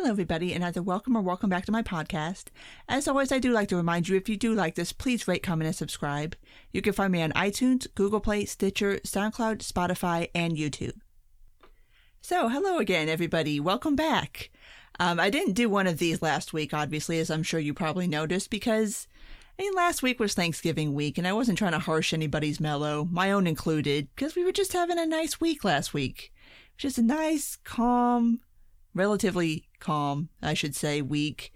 Hello, everybody, and either welcome or welcome back to my podcast. As always, I do like to remind you, if you do like this, please rate, comment, and subscribe. You can find me on iTunes, Google Play, Stitcher, SoundCloud, Spotify, and YouTube. So, hello again, everybody. Welcome back. I didn't do one of these last week, obviously, as I'm sure you probably noticed, because last week was Thanksgiving week, and I wasn't trying to harsh anybody's mellow, my own included, because we were just having a nice week last week. Just a nice, calm, relatively calm, I should say, week.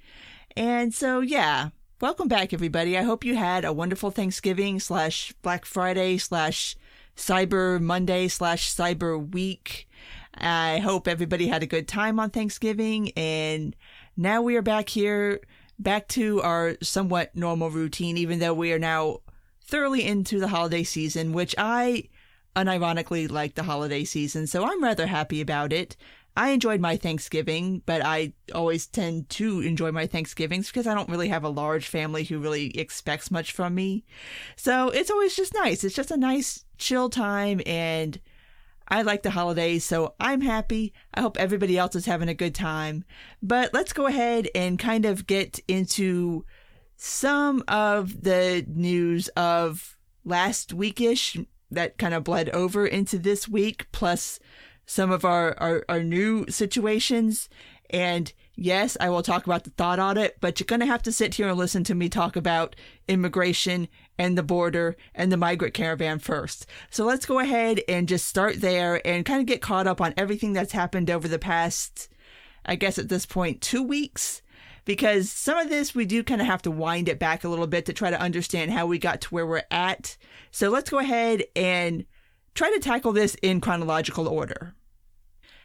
And so, yeah, welcome back, everybody. I hope you had a wonderful Thanksgiving / Black Friday / Cyber Monday / Cyber Week. I hope everybody had a good time on Thanksgiving. And now we are back here, back to our somewhat normal routine, even though we are now thoroughly into the holiday season, which I unironically like the holiday season. So I'm rather happy about it. I enjoyed my Thanksgiving, but I always tend to enjoy my Thanksgivings because I don't really have a large family who really expects much from me. So it's always just nice. It's just a nice, chill time, and I like the holidays, so I'm happy. I hope everybody else is having a good time. But let's go ahead and kind of get into some of the news of last weekish that kind of bled over into this week, plus some of our new situations. And yes, I will talk about the Thot Audit, but you're going to have to sit here and listen to me talk about immigration and the border and the migrant caravan first. So let's go ahead and just start there and kind of get caught up on everything that's happened over the past, I guess at this point, 2 weeks. Because some of this, we do kind of have to wind it back a little bit to try to understand how we got to where we're at. So let's go ahead and try to tackle this in chronological order.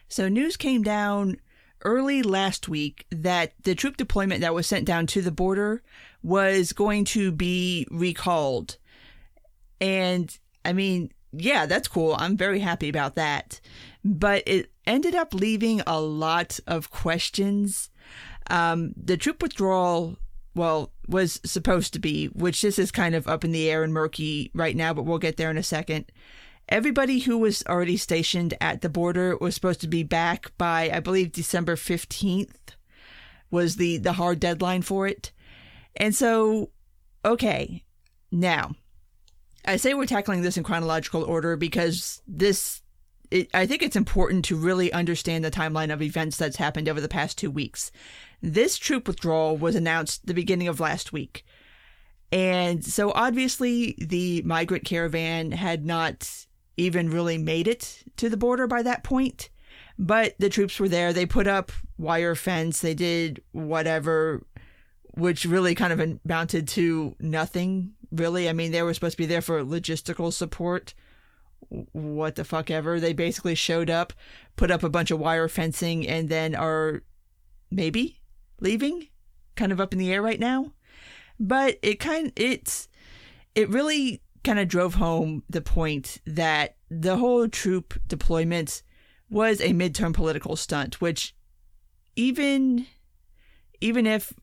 So news came down early last week that the troop deployment that was sent down to the border was going to be recalled. And I mean, yeah, that's cool. I'm very happy about that. But it ended up leaving a lot of questions. The troop withdrawal, was supposed to be, which this is kind of up in the air and murky right now, but we'll get there in a second. Everybody who was already stationed at the border was supposed to be back by, I believe, December 15th was the hard deadline for it. And so, okay, now, I say we're tackling this in chronological order because I think it's important to really understand the timeline of events that's happened over the past 2 weeks. This troop withdrawal was announced the beginning of last week. And so obviously the migrant caravan had not even really made it to the border by that point. But the troops were there. They put up wire fence. They did whatever, which really kind of amounted to nothing, really. I mean, they were supposed to be there for logistical support. What the fuck ever. They basically showed up, put up a bunch of wire fencing, and then are maybe leaving, kind of up in the air right now. But it really kind of drove home the point that the whole troop deployment was a midterm political stunt, which even if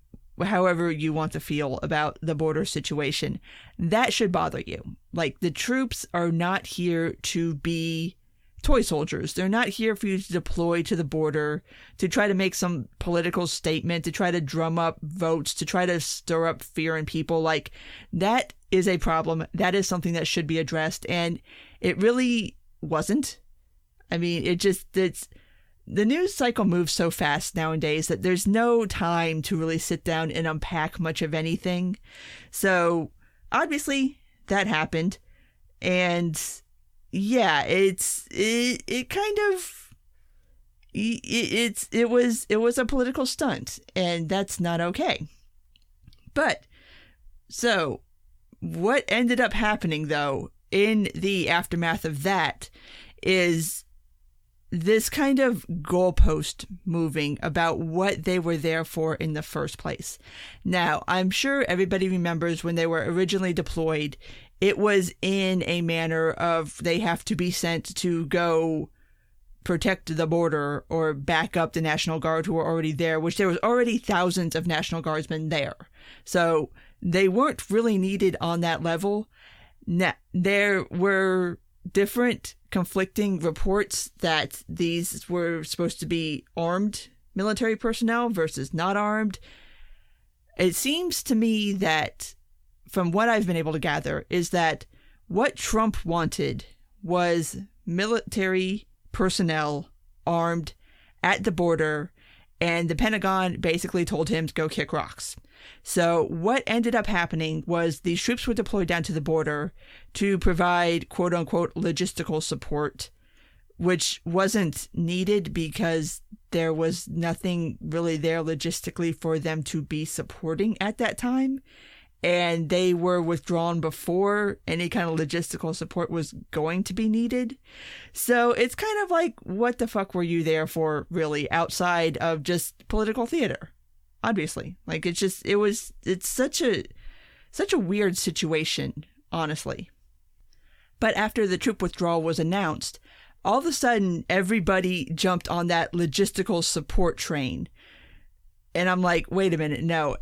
however you want to feel about the border situation, that should bother you. Like, the troops are not here to be toy soldiers. They're not here for you to deploy to the border to try to make some political statement, to try to drum up votes, to try to stir up fear in people. Like, that is a problem. That is something that should be addressed. And it really wasn't. I mean, the news cycle moves so fast nowadays that there's no time to really sit down and unpack much of anything. So obviously that happened. And yeah, it was a political stunt, and that's not okay. But so what ended up happening though in the aftermath of that is this kind of goalpost moving about what they were there for in the first place. Now, I'm sure everybody remembers when they were originally deployed, it was in a manner of they have to be sent to go protect the border or back up the National Guard who were already there, which there was already thousands of National Guardsmen there. So they weren't really needed on that level. Now, there were different conflicting reports that these were supposed to be armed military personnel versus not armed. It seems to me that, from what I've been able to gather, is that what Trump wanted was military personnel armed at the border, and the Pentagon basically told him to go kick rocks. So what ended up happening was these troops were deployed down to the border to provide quote-unquote logistical support, which wasn't needed because there was nothing really there logistically for them to be supporting at that time. And they were withdrawn before any kind of logistical support was going to be needed. So it's kind of like, what the fuck were you there for, really, outside of just political theater? Obviously. Like, it's such a weird situation, honestly. But after the troop withdrawal was announced, all of a sudden, everybody jumped on that logistical support train. And I'm like, wait a minute, no.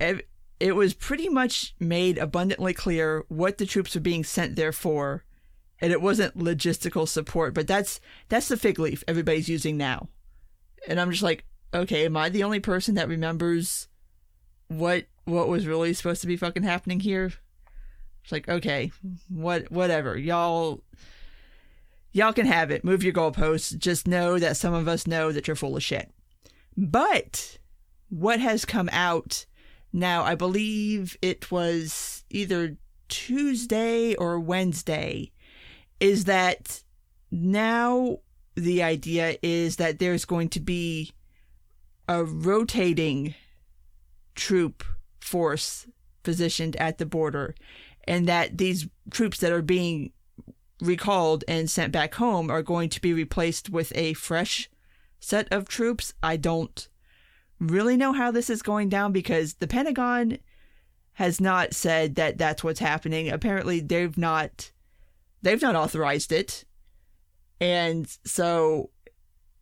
It was pretty much made abundantly clear what the troops were being sent there for. And it wasn't logistical support, but that's the fig leaf everybody's using now. And I'm just like, okay, am I the only person that remembers what was really supposed to be fucking happening here? It's like, okay, whatever. Y'all can have it. Move your goalposts. Just know that some of us know that you're full of shit. But what has come out now, I believe it was either Tuesday or Wednesday, is that now the idea is that there's going to be a rotating troop force positioned at the border, and that these troops that are being recalled and sent back home are going to be replaced with a fresh set of troops. I don't really know how this is going down because the Pentagon has not said that that's what's happening. Apparently they've not authorized it. And so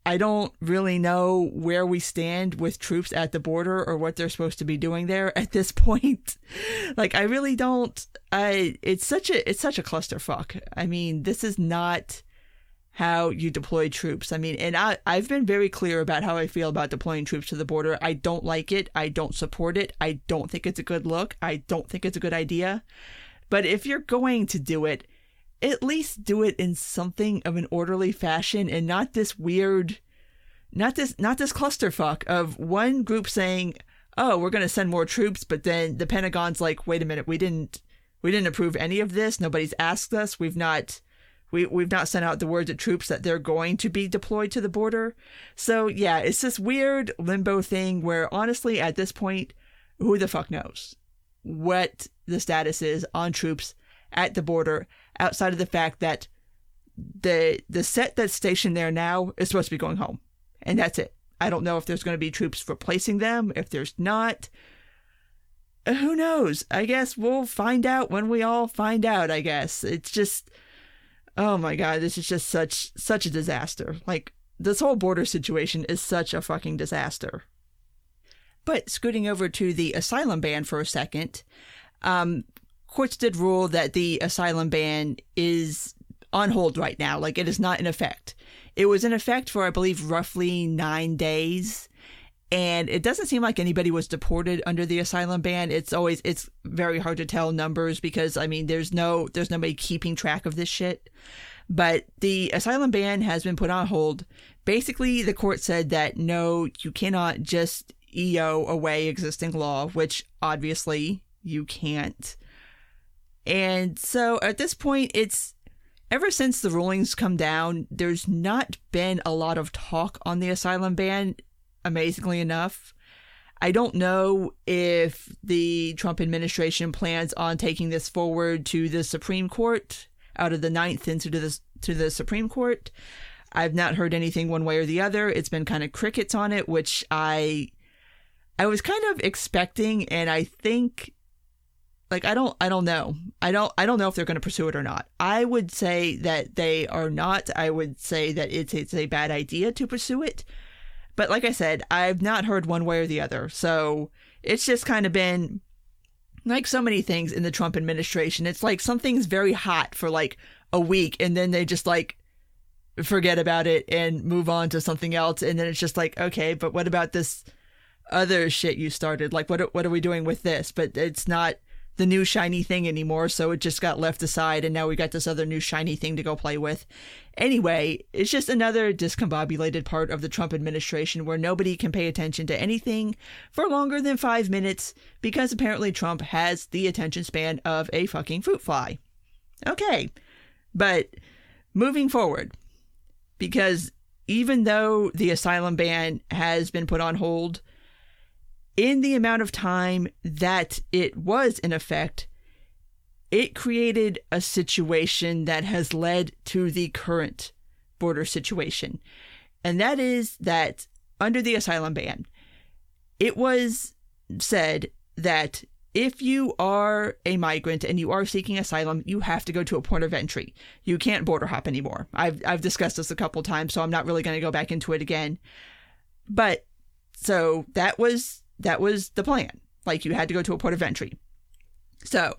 I don't really know where we stand with troops at the border or what they're supposed to be doing there at this point. Like, I really don't. It's such a clusterfuck. I mean, this is not how you deploy troops. I mean, and I've been very clear about how I feel about deploying troops to the border. I don't like it. I don't support it. I don't think it's a good look. I don't think it's a good idea. But if you're going to do it, at least do it in something of an orderly fashion and not this weird, not this clusterfuck of one group saying, oh, we're going to send more troops, but then the Pentagon's like, wait a minute, we didn't approve any of this. Nobody's asked us. We've not sent out the word to troops that they're going to be deployed to the border. So yeah, it's this weird limbo thing where honestly, at this point, who the fuck knows what the status is on troops at the border, outside of the fact that the set that's stationed there now is supposed to be going home. And that's it. I don't know if there's going to be troops replacing them. If there's not, who knows? I guess we'll find out when we all find out, I guess. It's just, oh my God, this is just such a disaster. Like, this whole border situation is such a fucking disaster. But scooting over to the asylum ban for a second, courts did rule that the asylum ban is on hold right now. Like, it is not in effect. It was in effect for, I believe, roughly 9 days. And it doesn't seem like anybody was deported under the asylum ban. It's very hard to tell numbers because, I mean, there's nobody keeping track of this shit. But the asylum ban has been put on hold. Basically, the court said that no, you cannot just EO away existing law, which obviously you can't. And so at this point, it's ever since the rulings come down, there's not been a lot of talk on the asylum ban, amazingly enough. I don't know if the Trump administration plans on taking this forward to the Supreme Court, out of the Ninth into to the Supreme Court. I've not heard anything one way or the other. It's been kind of crickets on it, which I was kind of expecting, and I think, like, I don't know. I don't know if they're going to pursue it or not. I would say that they are not. I would say that it's a bad idea to pursue it. But like I said, I've not heard one way or the other. So it's just kind of been like so many things in the Trump administration. It's like something's very hot for like a week, and then they just like forget about it and move on to something else. And then it's just like, okay, but what about this other shit you started? Like, what are we doing with this? But it's not the new shiny thing anymore, so it just got left aside, and now we got this other new shiny thing to go play with. Anyway, it's just another discombobulated part of the Trump administration where nobody can pay attention to anything for longer than 5 minutes because apparently Trump has the attention span of a fucking fruit fly. Okay, but moving forward, because even though the asylum ban has been put on hold, in the amount of time that it was in effect, it created a situation that has led to the current border situation. And that is that under the asylum ban, it was said that if you are a migrant and you are seeking asylum, you have to go to a port of entry. You can't border hop anymore. I've discussed this a couple times, so I'm not really going to go back into it again. But so that was the plan. Like, you had to go to a port of entry. So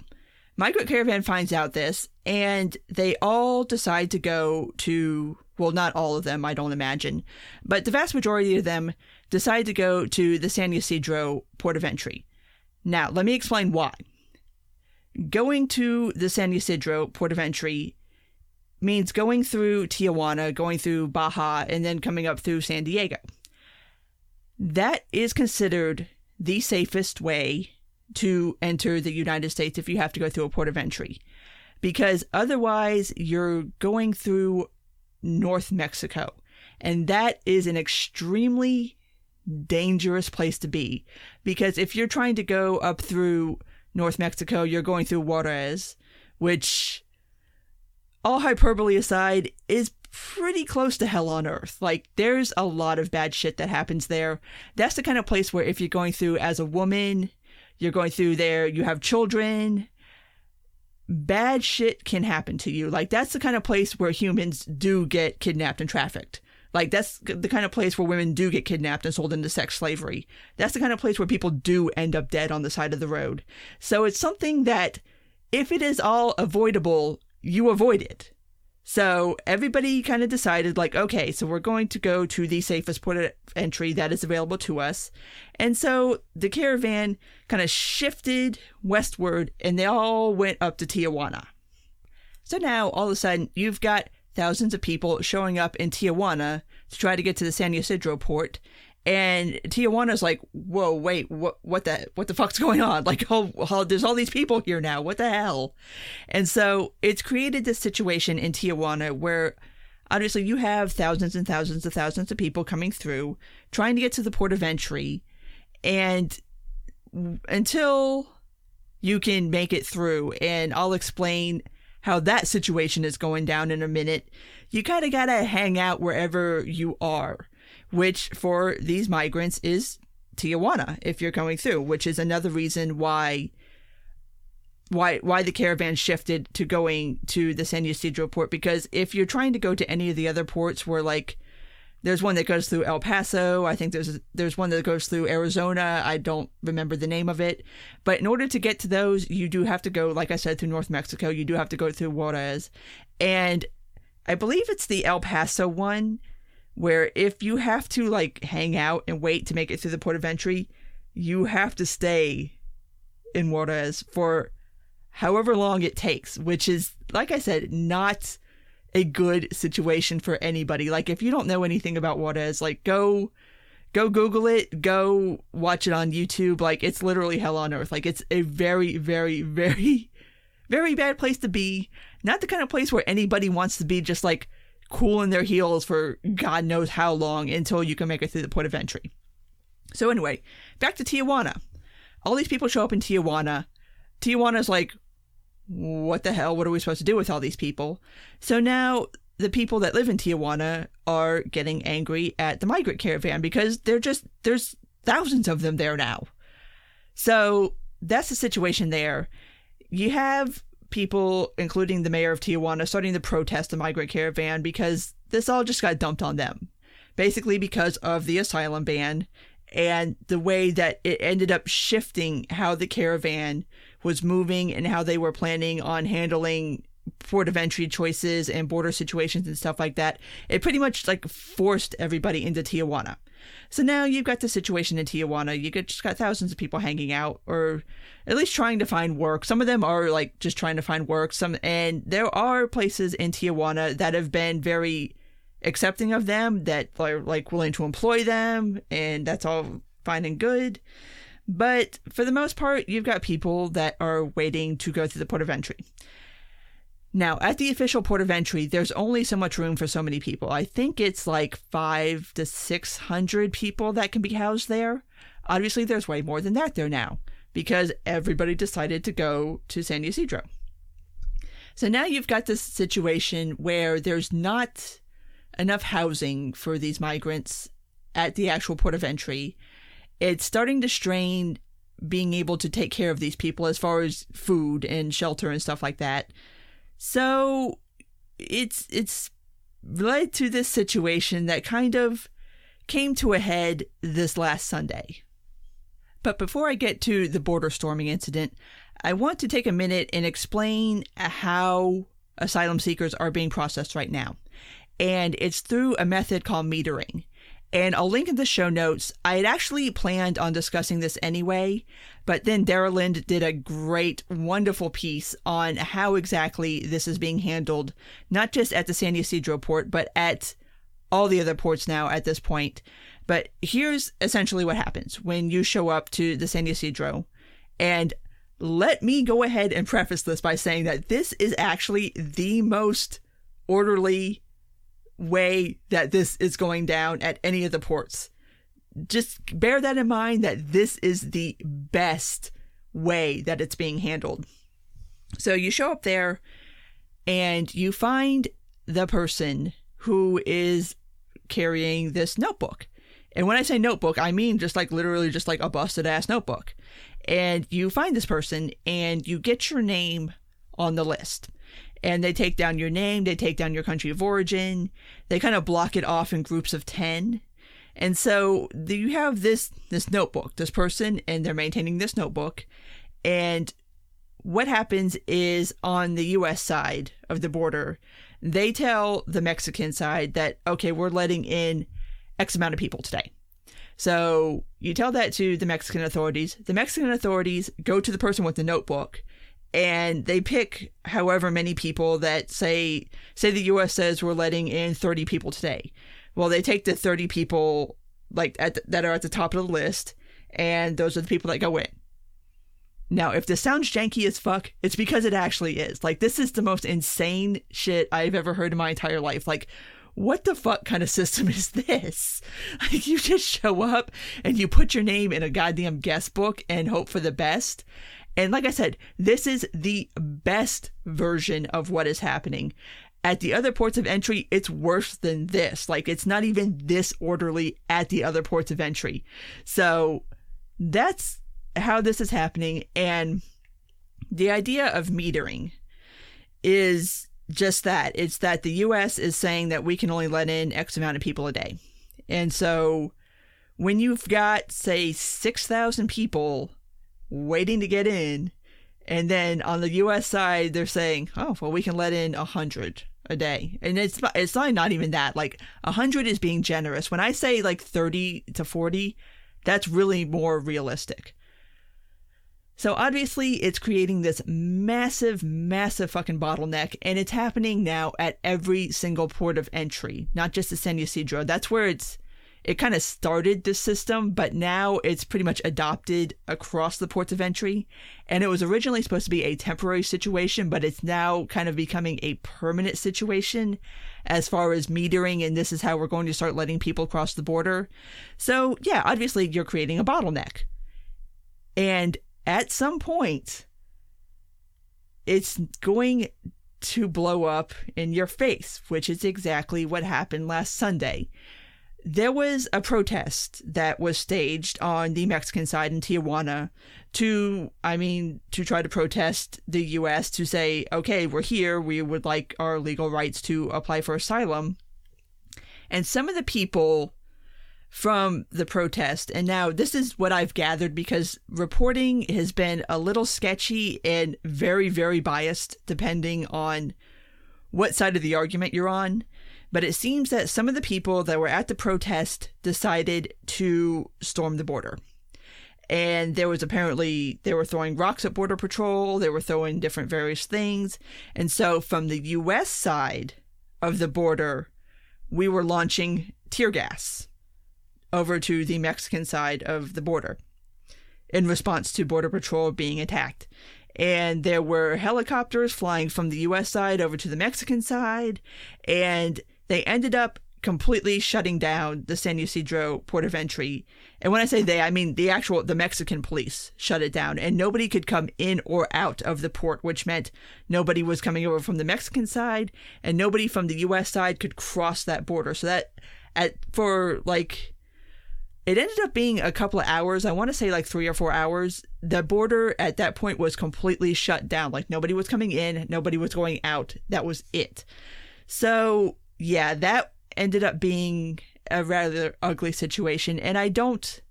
Migrant Caravan finds out this, and they all decide to go to, well, not all of them, I don't imagine, but the vast majority of them decide to go to the San Ysidro port of entry. Now, let me explain why. Going to the San Ysidro port of entry means going through Tijuana, going through Baja, and then coming up through San Diego. That is considered the safest way to enter the United States if you have to go through a port of entry. Because otherwise, you're going through North Mexico. And that is an extremely dangerous place to be. Because if you're trying to go up through North Mexico, you're going through Juarez, which, all hyperbole aside, is pretty close to hell on earth. Like, there's a lot of bad shit that happens there. That's the kind of place where if you're going through as a woman, you're going through there, you have children, bad shit can happen to you. Like, that's the kind of place where humans do get kidnapped and trafficked. Like, that's the kind of place where women do get kidnapped and sold into sex slavery. That's the kind of place where people do end up dead on the side of the road. So it's something that, if it is all avoidable, you avoid it. So everybody kind of decided, like, okay, so we're going to go to the safest port of entry that is available to us. And so the caravan kind of shifted westward, and they all went up to Tijuana. So now, all of a sudden, you've got thousands of people showing up in Tijuana to try to get to the San Ysidro port. And Tijuana's like, whoa, wait, what the fuck's going on? Like, there's all these people here now. What the hell? And so it's created this situation in Tijuana where obviously you have thousands and thousands of people coming through, trying to get to the port of entry. And until you can make it through, and I'll explain how that situation is going down in a minute, you kind of got to hang out wherever you are, which for these migrants is Tijuana if you're going through, which is another reason why the caravan shifted to going to the San Ysidro port. Because if you're trying to go to any of the other ports where, like, there's one that goes through El Paso, I think there's one that goes through Arizona, I don't remember the name of it, but in order to get to those, you do have to go, like I said, through North Mexico. You do have to go through Juarez, and I believe it's the El Paso one where if you have to, like, hang out and wait to make it through the port of entry, you have to stay in Juarez for however long it takes, which is, like I said, not a good situation for anybody. Like, if you don't know anything about Juarez, like, go Google it, go watch it on YouTube. Like, it's literally hell on earth. Like, it's a very, very, very, very bad place to be. Not the kind of place where anybody wants to be just, like, cooling their heels for God knows how long until you can make it through the port of entry. So anyway, back to Tijuana. All these people show up in Tijuana. Tijuana's like, what the hell? What are we supposed to do with all these people? So now the people that live in Tijuana are getting angry at the migrant caravan because there's thousands of them there now. So that's the situation there. You have people, including the mayor of Tijuana, starting to protest the migrant caravan because this all just got dumped on them. Basically because of the asylum ban and the way that it ended up shifting how the caravan was moving and how they were planning on handling port of entry choices and border situations and stuff like that, it pretty much like forced everybody into Tijuana. So now you've got the situation in Tijuana. Just got thousands of people hanging out, or at least trying to find work. Some of them are like just trying to find work. And there are places in Tijuana that have been very accepting of them, that are like willing to employ them, and that's all fine and good. But for the most part, you've got people that are waiting to go through the port of entry. Now, at the official port of entry, there's only so much room for so many people. I think it's like 500 to 600 people that can be housed there. Obviously, there's way more than that there now, because everybody decided to go to San Ysidro. So now you've got this situation where there's not enough housing for these migrants at the actual port of entry. It's starting to strain being able to take care of these people as far as food and shelter and stuff like that. So it's led to this situation that kind of came to a head this last Sunday. But before I get to the border storming incident, I want to take a minute and explain how asylum seekers are being processed right now. And it's through a method called metering. And I'll link in the show notes. I had actually planned on discussing this anyway, but then Dara Lind did a great, wonderful piece on how exactly this is being handled, not just at the San Ysidro port, but at all the other ports now at this point. But here's essentially what happens when you show up to the San Ysidro. And let me go ahead and preface this by saying that this is actually the most orderly way that this is going down at any of the ports. Just bear that in mind, that this is the best way that it's being handled. So you show up there and you find the person who is carrying this notebook. And when I say notebook, I mean just like literally just like a busted ass notebook. And you find this person and you get your name on the list. And they take down your name, they take down your country of origin, they kind of block it off in groups of 10. And so you have this notebook, this person, and they're maintaining this notebook. And what happens is on the U.S. side of the border, they tell the Mexican side that, okay, we're letting in X amount of people today. So you tell that to the Mexican authorities. The Mexican authorities go to the person with the notebook, and they pick however many people that say the U.S. says we're letting in 30 people today. Well, they take the 30 people like that are at the top of the list, and those are the people that go in. Now, if this sounds janky as fuck, it's because it actually is. Like, this is the most insane shit I've ever heard in my entire life. Like, what the fuck kind of system is this? Like, you just show up and you put your name in a goddamn guest book and hope for the best. And like I said, this is the best version of what is happening. At the other ports of entry, it's worse than this. Like, it's not even this orderly at the other ports of entry. So that's how this is happening. And the idea of metering is just that. It's that the U.S. is saying that we can only let in X amount of people a day. And so when you've got, say, 6,000 people waiting to get in, and then on the U.S. side, they're saying, oh, well, we can let in 100 a day. And it's not even that. Like, 100 is being generous. When I say like 30 to 40, that's really more realistic. So obviously it's creating this massive, massive fucking bottleneck, and it's happening now at every single port of entry, not just the San Ysidro. That's where it kind of started this system, but now it's pretty much adopted across the ports of entry. And it was originally supposed to be a temporary situation, but it's now kind of becoming a permanent situation as far as metering, and this is how we're going to start letting people cross the border. So yeah, obviously you're creating a bottleneck. And at some point, it's going to blow up in your face, which is exactly what happened last Sunday. There was a protest that was staged on the Mexican side in Tijuana to try to protest the U.S. to say, okay, we're here, we would like our legal rights to apply for asylum. And some of the people from the protest. And now this is what I've gathered, because reporting has been a little sketchy and very, very biased depending on what side of the argument you're on. But it seems that some of the people that were at the protest decided to storm the border. And there was apparently, they were throwing rocks at Border Patrol, they were throwing different various things. And so from the U.S. side of the border, we were launching tear gas over to the Mexican side of the border in response to Border Patrol being attacked. And there were helicopters flying from the U.S. side over to the Mexican side, and they ended up completely shutting down the San Ysidro port of entry. And when I say they, I mean the Mexican police shut it down, and nobody could come in or out of the port, which meant nobody was coming over from the Mexican side, and nobody from the U.S. side could cross that border. So that it ended up being a couple of hours. I want to say like 3 or 4 hours. The border at that point was completely shut down. Like nobody was coming in, nobody was going out. That was it. So yeah, that ended up being a rather ugly situation. And I don't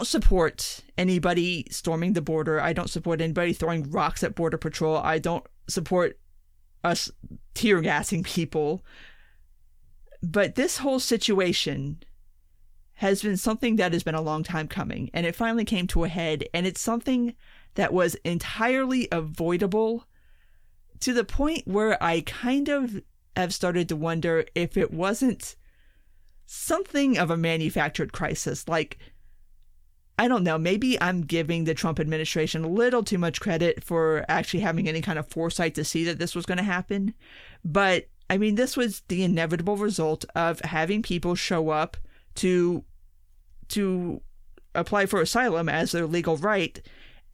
support anybody storming the border. I don't support anybody throwing rocks at Border Patrol. I don't support us tear gassing people. But this whole situation has been something that has been a long time coming, and it finally came to a head, and it's something that was entirely avoidable, to the point where I kind of have started to wonder if it wasn't something of a manufactured crisis. Like, I don't know, maybe I'm giving the Trump administration a little too much credit for actually having any kind of foresight to see that this was going to happen. But I mean, this was the inevitable result of having people show up to apply for asylum as their legal right,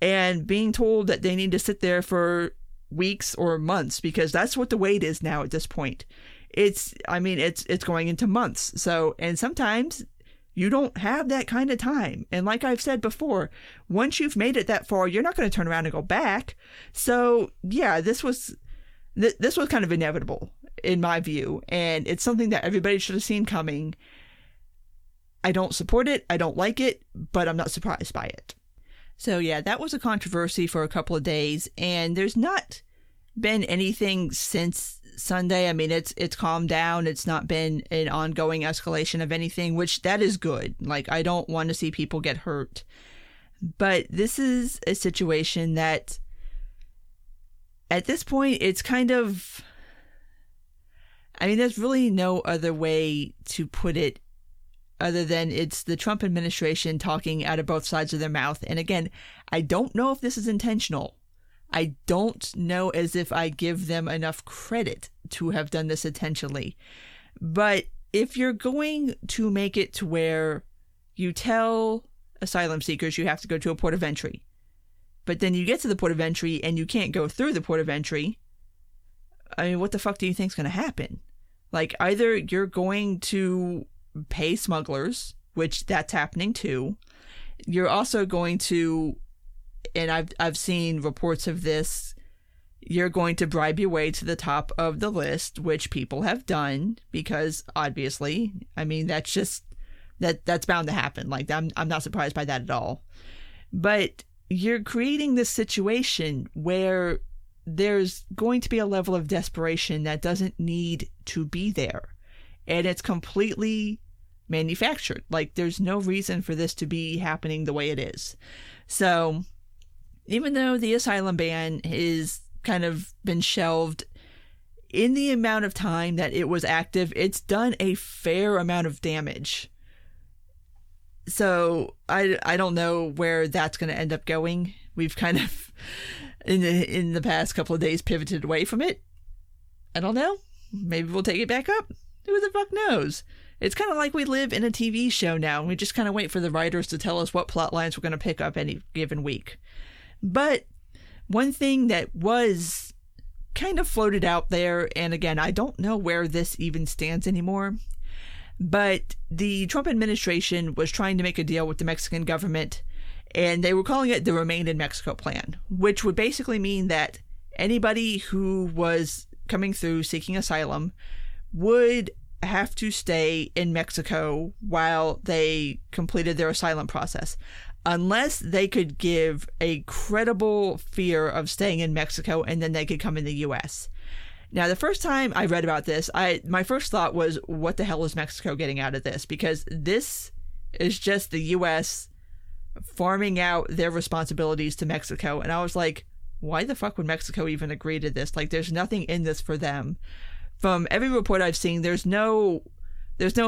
and being told that they need to sit there for weeks or months, because that's what the wait is now at this point. It's going into months. So, and sometimes you don't have that kind of time. And like I've said before, once you've made it that far, you're not going to turn around and go back. So yeah, this was kind of inevitable in my view. And it's something that everybody should have seen coming. I don't support it, I don't like it, but I'm not surprised by it. So yeah, that was a controversy for a couple of days, and there's not been anything since Sunday. I mean, it's calmed down. It's not been an ongoing escalation of anything, which that is good. Like, I don't want to see people get hurt. But this is a situation that, at this point, it's kind of, I mean, there's really no other way to put it other than it's the Trump administration talking out of both sides of their mouth. And again, I don't know if this is intentional. I don't know as if I give them enough credit to have done this intentionally. But if you're going to make it to where you tell asylum seekers you have to go to a port of entry, but then you get to the port of entry and you can't go through the port of entry, I mean, what the fuck do you think is going to happen? Like, either you're going to pay smugglers, which that's happening too. You're also going to, and I've seen reports of this, you're going to bribe your way to the top of the list, which people have done, because obviously, I mean, that's just, that's bound to happen. Like, I'm not surprised by that at all. But you're creating this situation where there's going to be a level of desperation that doesn't need to be there. And it's completely manufactured. Like, there's no reason for this to be happening the way it is. So even though the asylum ban is kind of been shelved, in the amount of time that it was active, it's done a fair amount of damage. So I don't know where that's going to end up going. We've kind of in the past couple of days pivoted away from it. I don't know. Maybe we'll take it back up. Who the fuck knows? It's kind of like we live in a TV show now. We just kind of wait for the writers to tell us what plot lines we're going to pick up any given week. But one thing that was kind of floated out there, and again, I don't know where this even stands anymore, but the Trump administration was trying to make a deal with the Mexican government, and they were calling it the Remain in Mexico plan, which would basically mean that anybody who was coming through seeking asylum would have to stay in Mexico while they completed their asylum process, unless they could give a credible fear of staying in Mexico and then they could come in the U.S. Now, the first time I read about this, my first thought was, what the hell is Mexico getting out of this? Because this is just the U.S. farming out their responsibilities to Mexico. And I was like, why the fuck would Mexico even agree to this? Like, there's nothing in this for them. From every report I've seen, there's no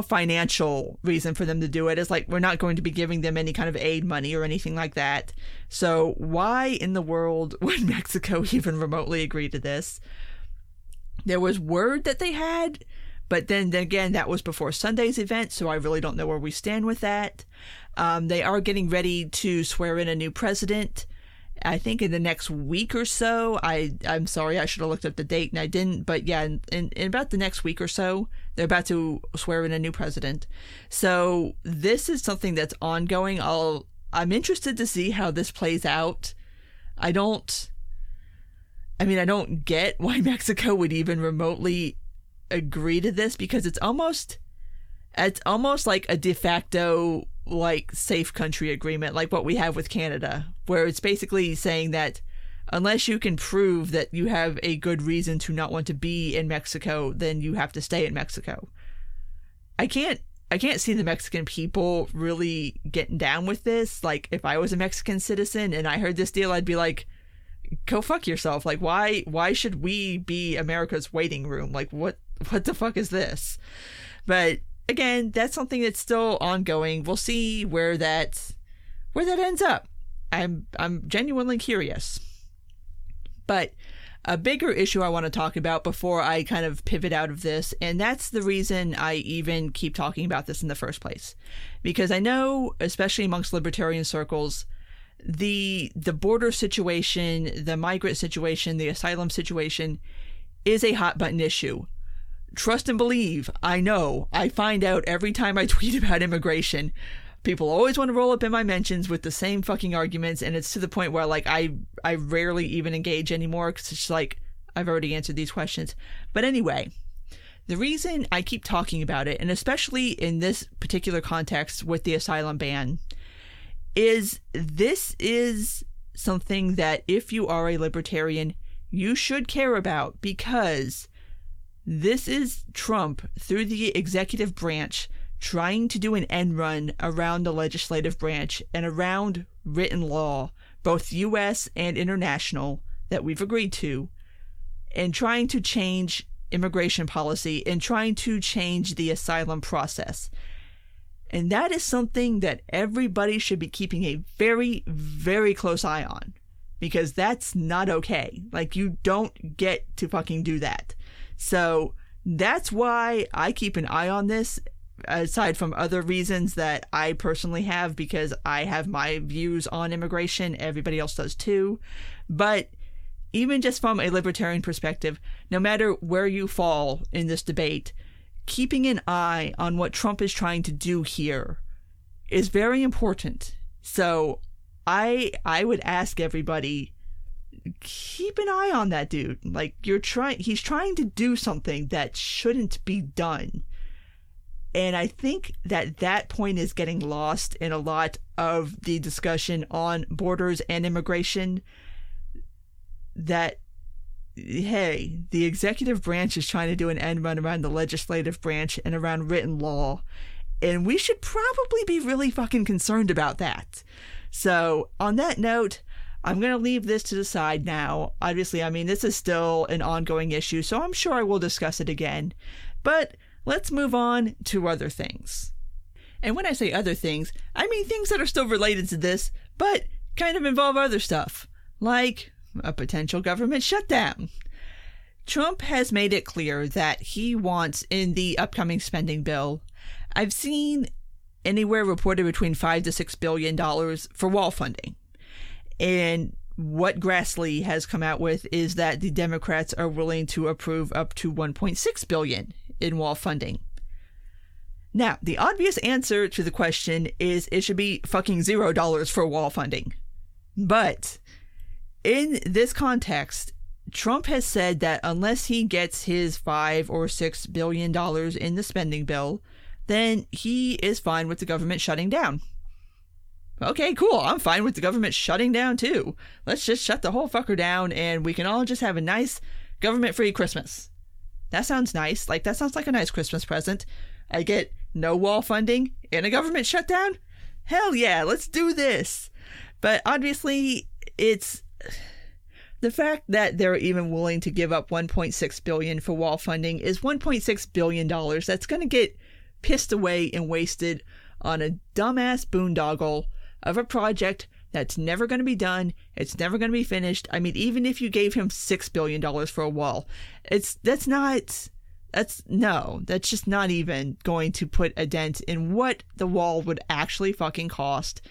financial reason for them to do it. It's like, we're not going to be giving them any kind of aid money or anything like that. So why in the world would Mexico even remotely agree to this? There was word that they had, but then again, that was before Sunday's event, so I really don't know where we stand with that. They are getting ready to swear in a new president, I think in the next week or so. I'm sorry, I should have looked up the date and I didn't, but yeah, in about the next week or so, they're about to swear in a new president. So this is something that's ongoing. I'm interested to see how this plays out. I don't get why Mexico would even remotely agree to this, because it's almost like a de facto, like, safe country agreement, like what we have with Canada, where it's basically saying that unless you can prove that you have a good reason to not want to be in Mexico, then you have to stay in Mexico. I can't see the Mexican people really getting down with this. Like, if I was a Mexican citizen and I heard this deal, I'd be like, go fuck yourself. Like, why should we be America's waiting room? Like, what the fuck is this? But again, that's something that's still ongoing. We'll see where that ends up. I'm genuinely curious. But a bigger issue I want to talk about before I kind of pivot out of this, and that's the reason I even keep talking about this in the first place. Because I know, especially amongst libertarian circles, the border situation, the migrant situation, the asylum situation is a hot button issue. Trust and believe, I know. I find out every time I tweet about immigration. People always want to roll up in my mentions with the same fucking arguments, and it's to the point where, like, I rarely even engage anymore, because it's just like, I've already answered these questions. But anyway, the reason I keep talking about it, and especially in this particular context with the asylum ban, is this is something that if you are a libertarian, you should care about, because this is Trump, through the executive branch, trying to do an end run around the legislative branch and around written law, both U.S. and international, that we've agreed to, and trying to change immigration policy and trying to change the asylum process. And that is something that everybody should be keeping a very, very close eye on, because that's not okay. Like, you don't get to fucking do that. So that's why I keep an eye on this, aside from other reasons that I personally have, because I have my views on immigration. Everybody else does too. But even just from a libertarian perspective, no matter where you fall in this debate, keeping an eye on what Trump is trying to do here is very important. So I would ask everybody, keep an eye on that dude. Like, he's trying to do something that shouldn't be done. And I think that point is getting lost in a lot of the discussion on borders and immigration, that, hey, the executive branch is trying to do an end run around the legislative branch and around written law, and we should probably be really fucking concerned about that. So on that note, I'm going to leave this to the side now. Obviously, I mean, this is still an ongoing issue, so I'm sure I will discuss it again. But let's move on to other things. And when I say other things, I mean things that are still related to this, but kind of involve other stuff, like a potential government shutdown. Trump has made it clear that he wants, in the upcoming spending bill, I've seen anywhere reported between $5 to $6 billion for wall funding. And what Grassley has come out with is that the Democrats are willing to approve up to $1.6 billion in wall funding. Now, the obvious answer to the question is it should be fucking $0 for wall funding. But in this context, Trump has said that unless he gets his $5 or $6 billion in the spending bill, then he is fine with the government shutting down. Okay, cool. I'm fine with the government shutting down too. Let's just shut the whole fucker down and we can all just have a nice government-free Christmas. That sounds nice. Like, that sounds like a nice Christmas present. I get no wall funding and a government shutdown? Hell yeah, let's do this. But obviously, it's the fact that they're even willing to give up $1.6 billion for wall funding is $1.6 billion that's going to get pissed away and wasted on a dumbass boondoggle of a project that's never going to be done. It's never going to be finished. I mean, even if you gave him $6 billion for a wall, that's just not even going to put a dent in what the wall would actually fucking cost.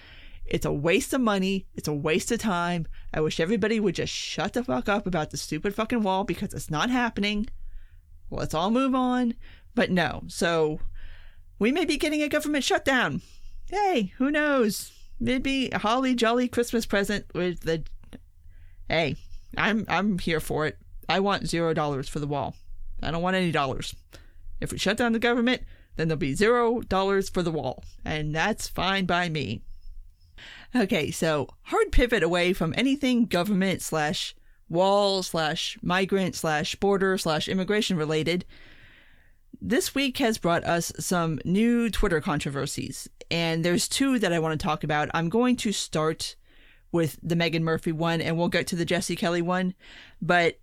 It's a waste of money. It's a waste of time. I wish everybody would just shut the fuck up about the stupid fucking wall because it's not happening. Let's all move on. But no, so we may be getting a government shutdown. Hey, who knows? Maybe a holly jolly Christmas present with the... Hey, I'm here for it. I want $0 for the wall. I don't want any dollars. If we shut down the government, then there'll be $0 for the wall. And that's fine by me. Okay, so hard pivot away from anything government / wall / migrant / border / immigration related. This week has brought us some new Twitter controversies, and there's two that I want to talk about. I'm going to start with the Meghan Murphy one, and we'll get to the Jesse Kelly one, but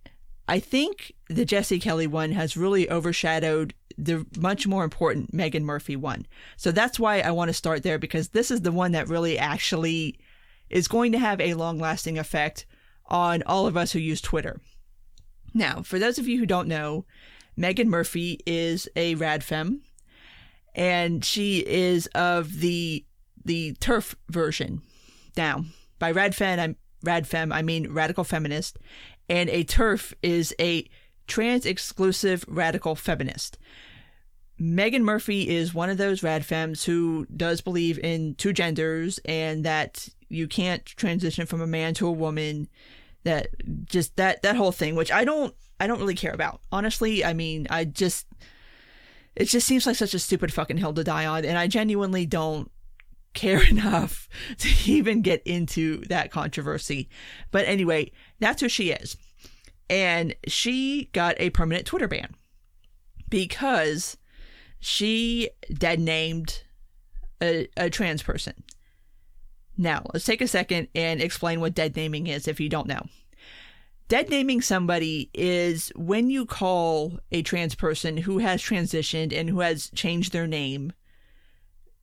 I think the Jesse Kelly one has really overshadowed the much more important Meghan Murphy one. So that's why I want to start there, because this is the one that really actually is going to have a long-lasting effect on all of us who use Twitter. Now, for those of you who don't know, Meghan Murphy is a rad femme, and she is of the TERF version. Now, by rad femme, I mean radical feminist, and a TERF is a trans-exclusive radical feminist. Meghan Murphy is one of those rad femmes who does believe in two genders and that you can't transition from a man to a woman. That whole thing, which I don't really care about. Honestly, I mean, it just seems like such a stupid fucking hill to die on, and I genuinely don't care enough to even get into that controversy. But anyway, that's who she is. And she got a permanent Twitter ban because she dead named a trans person. Now, let's take a second and explain what dead naming is if you don't know. Dead naming somebody is when you call a trans person who has transitioned and who has changed their name,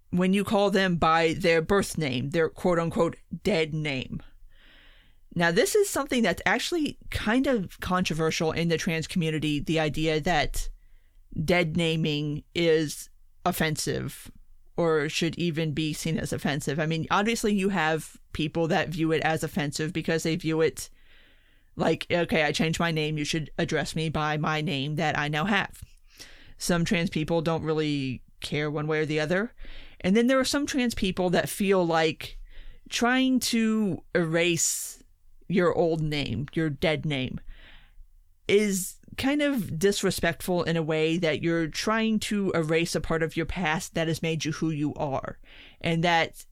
when you call them by their birth name, their quote-unquote dead name. Now, this is something that's actually kind of controversial in the trans community, the idea that dead naming is offensive or should even be seen as offensive. I mean, obviously you have people that view it as offensive because they view it like, okay, I changed my name, you should address me by my name that I now have. Some trans people don't really care one way or the other. And then there are some trans people that feel like trying to erase your old name, your dead name, is kind of disrespectful in a way that you're trying to erase a part of your past that has made you who you are. And that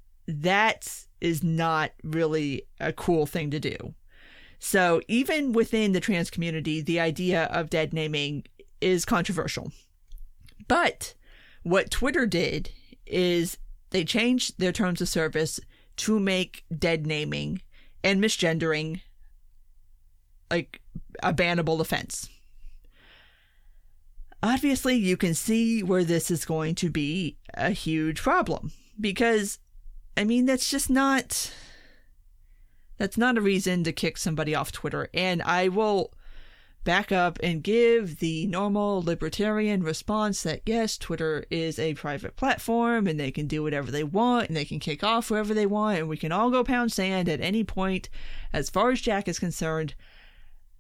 is not really a cool thing to do. So even within the trans community, the idea of dead naming is controversial. But what Twitter did is they changed their terms of service to make dead naming and misgendering like a bannable offense. Obviously, you can see where this is going to be a huge problem because, I mean, that's not a reason to kick somebody off Twitter. And I will back up and give the normal libertarian response that yes, Twitter is a private platform and they can do whatever they want and they can kick off whoever they want and we can all go pound sand at any point as far as Jack is concerned.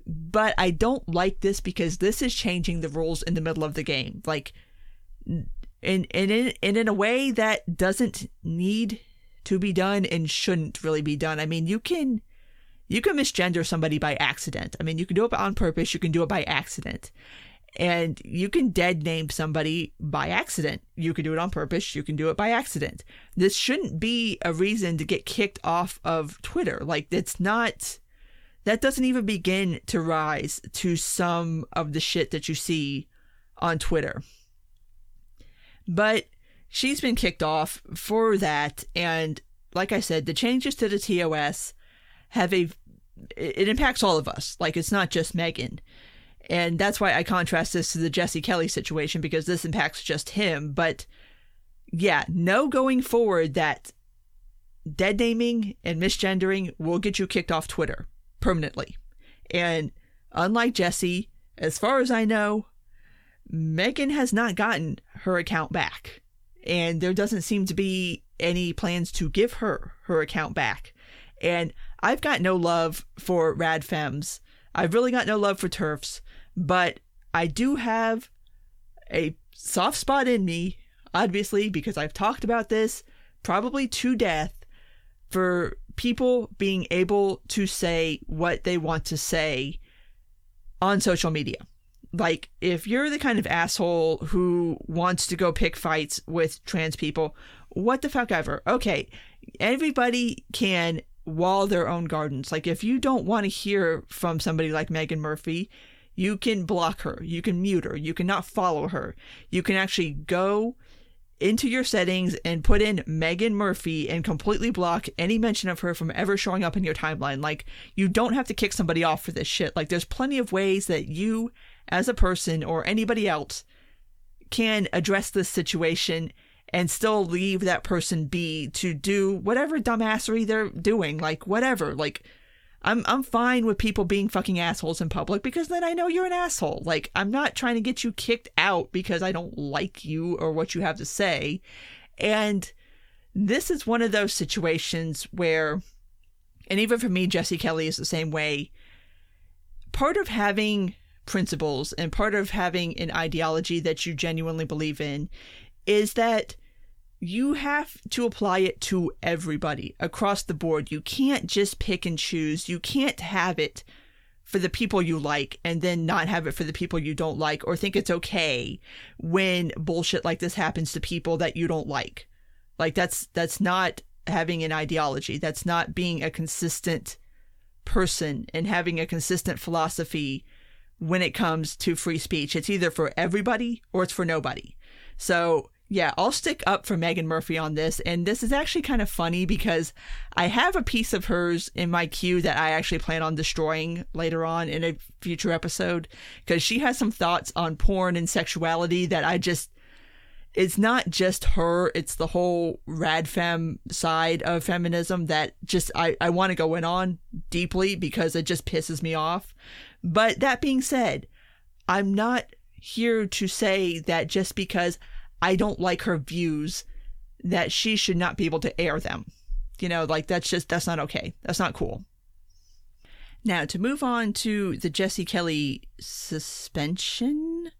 But I don't like this because this is changing the rules in the middle of the game. Like, in a way that doesn't need to be done and shouldn't really be done. I mean, you can you can misgender somebody by accident. I mean, you can do it on purpose, you can do it by accident. And you can dead name somebody by accident. You can do it on purpose, you can do it by accident. This shouldn't be a reason to get kicked off of Twitter. Like, it's not, that doesn't even begin to rise to some of the shit that you see on Twitter. But she's been kicked off for that, and like I said, the changes to the TOS it impacts all of us. Like, it's not just Megan. And that's why I contrast this to the Jesse Kelly situation, because this impacts just him. But yeah, know going forward that dead naming and misgendering will get you kicked off Twitter permanently. And unlike Jesse, as far as I know, Megan has not gotten her account back. And there doesn't seem to be any plans to give her account back. And I've got no love for rad femmes. I've really got no love for TERFs. But I do have a soft spot in me, obviously, because I've talked about this probably to death, for people being able to say what they want to say on social media. Like, if you're the kind of asshole who wants to go pick fights with trans people, what the fuck ever. Okay, everybody can wall their own gardens. Like, if you don't want to hear from somebody like Megan Murphy, you can block her, you can mute her, you can not follow her. You can actually go into your settings and put in Megan Murphy and completely block any mention of her from ever showing up in your timeline. Like, you don't have to kick somebody off for this shit. Like, there's plenty of ways that you, as a person or anybody else, can address this situation and still leave that person be to do whatever dumbassery they're doing. Like, whatever. Like, I'm fine with people being fucking assholes in public, because then I know you're an asshole. Like, I'm not trying to get you kicked out because I don't like you or what you have to say. And this is one of those situations where, and even for me, Jesse Kelly is the same way. Part of having principles and part of having an ideology that you genuinely believe in is that you have to apply it to everybody across the board. You can't just pick and choose. You can't have it for the people you like and then not have it for the people you don't like, or think it's okay when bullshit like this happens to people that you don't like. Like, that's not having an ideology. That's not being a consistent person and having a consistent philosophy when it comes to free speech. It's either for everybody or it's for nobody. So yeah, I'll stick up for Megan Murphy on this. And this is actually kind of funny because I have a piece of hers in my queue that I actually plan on destroying later on in a future episode, because she has some thoughts on porn and sexuality that it's not just her, it's the whole rad femme side of feminism that just I want to go in on deeply, because it just pisses me off. But that being said, I'm not here to say that just because I don't like her views that she should not be able to air them. You know, like, that's not okay. That's not cool. Now, to move on to the Jesse Kelly suspension,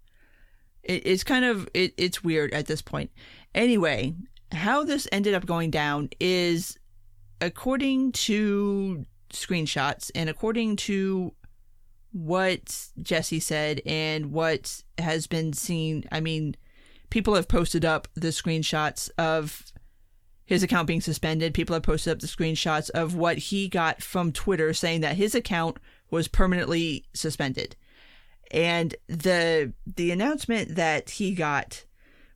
it's kind of, it's weird at this point. Anyway, how this ended up going down is, according to screenshots and according to what Jesse said and what has been seen, I mean, people have posted up the screenshots of his account being suspended. People have posted up the screenshots of what he got from Twitter saying that his account was permanently suspended. And the announcement that he got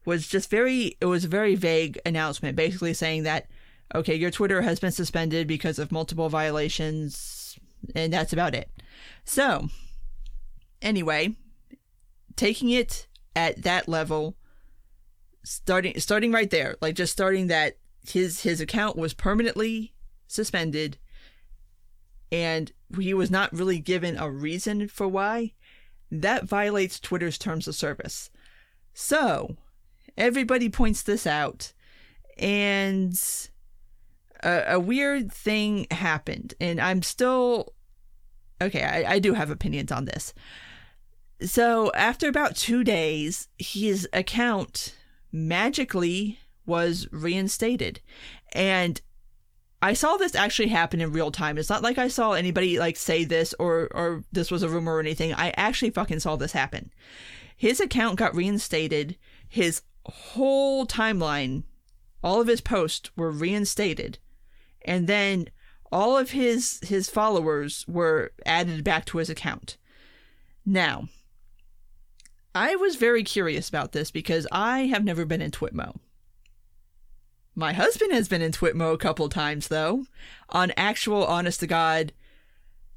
was just it was a very vague announcement, basically saying that, okay, your Twitter has been suspended because of multiple violations, and that's about it. So, anyway, taking it at that level, starting right there, like just starting that his account was permanently suspended and he was not really given a reason for why, that violates Twitter's terms of service. So everybody points this out, and a weird thing happened, and I'm still okay. I do have opinions on this. So after about 2 days, his account magically was reinstated. And I saw this actually happen in real time. It's not like I saw anybody like say this or this was a rumor or anything. I actually fucking saw this happen. His account got reinstated. His whole timeline, all of his posts were reinstated. And then all of his followers were added back to his account. Now, I was very curious about this because I have never been in Twitmo. My husband has been in Twitmo a couple times, though, on actual, honest-to-God,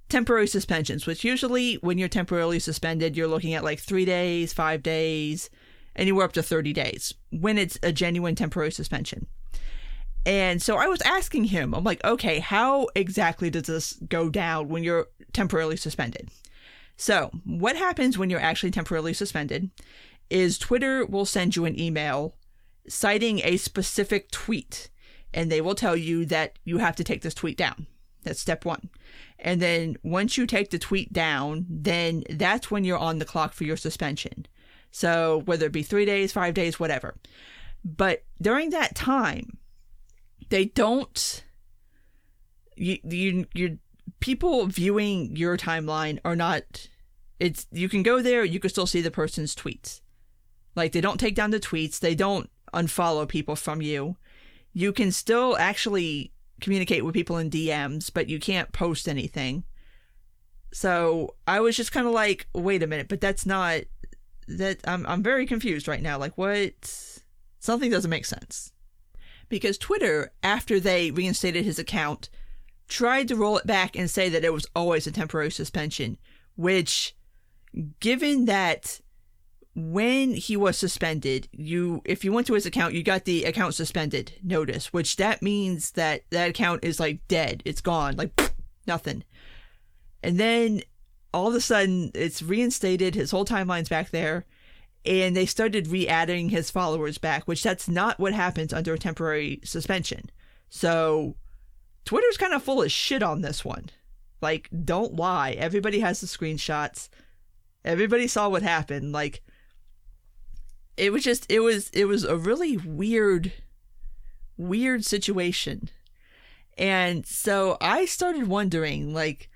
temporary suspensions, which usually, when you're temporarily suspended, you're looking at like 3 days, 5 days, anywhere up to 30 days, when it's a genuine temporary suspension. And so I was asking him, I'm like, okay, how exactly does this go down when you're temporarily suspended? So what happens when you're actually temporarily suspended is Twitter will send you an email citing a specific tweet, and they will tell you that you have to take this tweet down. That's step one. And then once you take the tweet down, then that's when you're on the clock for your suspension. So whether it be 3 days, 5 days, whatever. But during that time, they don't, you people viewing your timeline are not, you can go there, you can still see the person's tweets. Like, they don't take down the tweets, they don't unfollow people from you. You can still actually communicate with people in DMs, but you can't post anything. So I was just kind of like, wait a minute, but that's not, that I'm very confused right now. Like, what? Something doesn't make sense. Because Twitter, after they reinstated his account, tried to roll it back and say that it was always a temporary suspension, which, given that when he was suspended, if you went to his account, you got the account suspended notice, which that means that account is like dead. It's gone, like nothing. And then all of a sudden it's reinstated. His whole timeline's back there. And they started re-adding his followers back, which that's not what happens under a temporary suspension. So Twitter's kind of full of shit on this one. Like, don't lie. Everybody has the screenshots. Everybody saw what happened. Like, it was a really weird situation. And so I started wondering, like,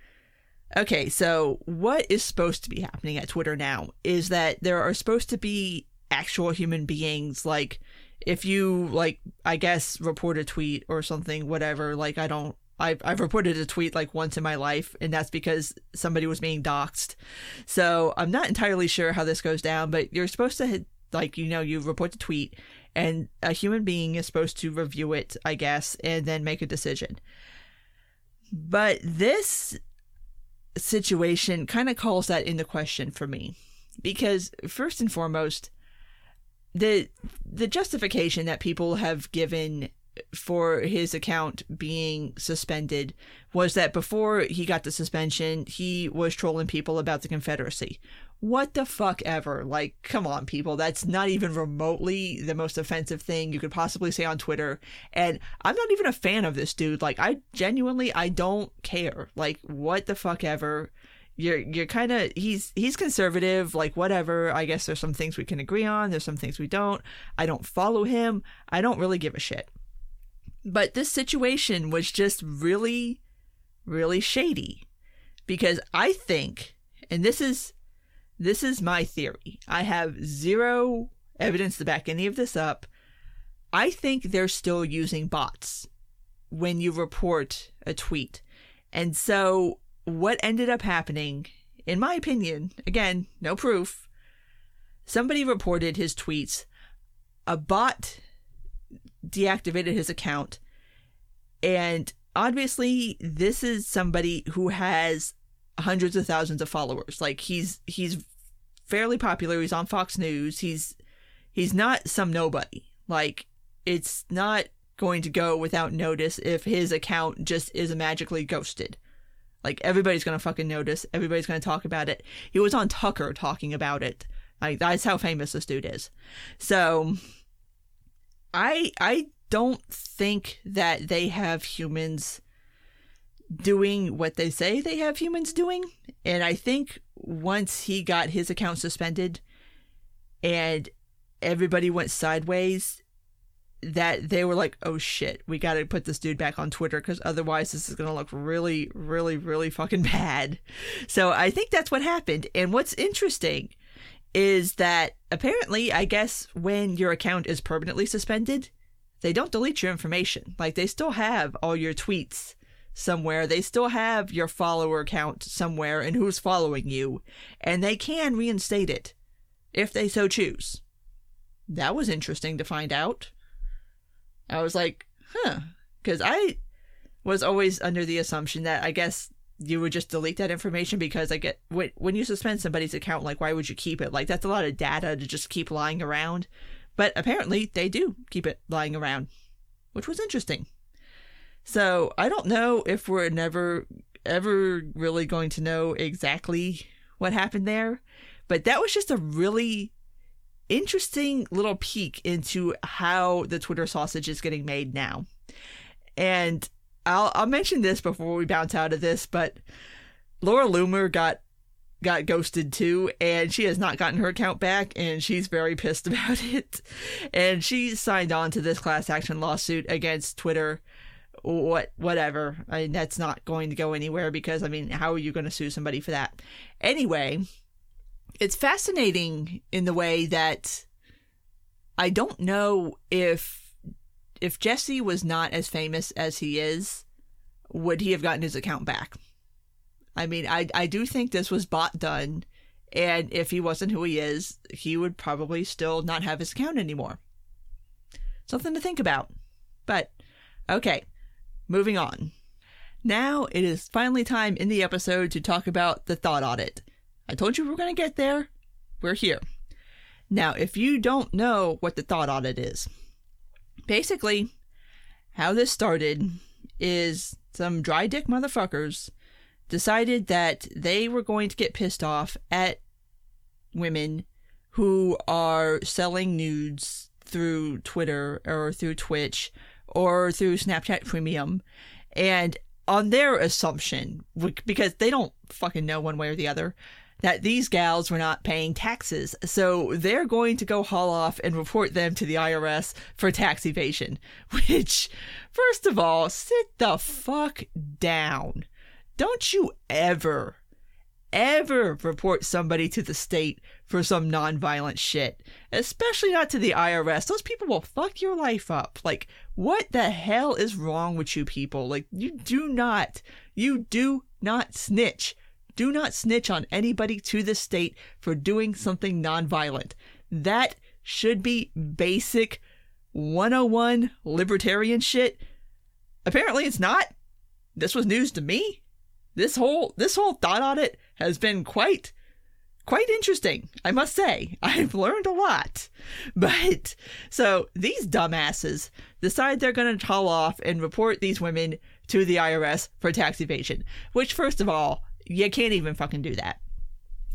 okay, so what is supposed to be happening at Twitter now is that there are supposed to be actual human beings. Like, if you, like, I guess, report a tweet or something, whatever, like, I've reported a tweet like once in my life, and that's because somebody was being doxxed. So I'm not entirely sure how this goes down, but you're supposed to, like, you report the tweet, and a human being is supposed to review it, I guess, and then make a decision. But this situation kind of calls that into question for me, because first and foremost, the justification that people have given for his account being suspended was that before he got the suspension, he was trolling people about the Confederacy. What the fuck ever? Like, come on, people. That's not even remotely the most offensive thing you could possibly say on Twitter. And I'm not even a fan of this dude. Like, I don't care. Like, what the fuck ever. You're kind of, he's conservative, like, whatever. I guess there's some things we can agree on. There's some things we don't. I don't follow him. I don't really give a shit. But this situation was just really, really shady. Because I think, and this is my theory, I have zero evidence to back any of this up. I think they're still using bots when you report a tweet. And so what ended up happening, in my opinion, again, no proof, somebody reported his tweets, a bot deactivated his account, and obviously this is somebody who has hundreds of thousands of followers. Like, he's fairly popular. He's on Fox News. He's not some nobody. Like, it's not going to go without notice if his account just is magically ghosted. Like, everybody's gonna fucking notice. Everybody's gonna talk about it. He was on Tucker talking about it. Like, that's how famous this dude is. So I don't think that they have humans doing what they say they have humans doing. And I think once he got his account suspended and everybody went sideways, that they were like, oh shit, we got to put this dude back on Twitter because otherwise this is going to look really, really, really fucking bad. So I think that's what happened. And what's interesting is that apparently, I guess, when your account is permanently suspended, they don't delete your information. Like, they still have all your tweets somewhere. They still have your follower count somewhere and who's following you. And they can reinstate it if they so choose. That was interesting to find out. I was like, huh. Because I was always under the assumption that I guess you would just delete that information because when you suspend somebody's account, like, why would you keep it? Like, that's a lot of data to just keep lying around. But apparently they do keep it lying around, which was interesting. So I don't know if we're never, ever really going to know exactly what happened there. But that was just a really interesting little peek into how the Twitter sausage is getting made now. And I'll mention this before we bounce out of this, but Laura Loomer got ghosted too, and she has not gotten her account back, and she's very pissed about it. And she signed on to this class action lawsuit against Twitter. Whatever. I mean, that's not going to go anywhere because, I mean, how are you going to sue somebody for that? Anyway, it's fascinating in the way that I don't know if Jesse was not as famous as he is, would he have gotten his account back? I mean, I do think this was bot done, and if he wasn't who he is, he would probably still not have his account anymore. Something to think about. But, okay, moving on. Now it is finally time in the episode to talk about the Thot Audit. I told you we were going to get there. We're here. Now, if you don't know what the Thot Audit is, basically, how this started is some dry dick motherfuckers decided that they were going to get pissed off at women who are selling nudes through Twitter or through Twitch or through Snapchat Premium. And on their assumption, because they don't fucking know one way or the other, that these gals were not paying taxes. So they're going to go haul off and report them to the IRS for tax evasion. Which, first of all, sit the fuck down. Don't you ever report somebody to the state for some non-violent shit. Especially not to the IRS. Those people will fuck your life up. Like, what the hell is wrong with you people? Like, you do not snitch. Do not snitch on anybody to the state for doing something non-violent. That should be basic 101 libertarian shit. Apparently it's not. This was news to me. This whole Thot Audit has been quite interesting, I must say. I've learned a lot. But, so, these dumbasses decide they're going to haul off and report these women to the IRS for tax evasion. Which, first of all, you can't even fucking do that.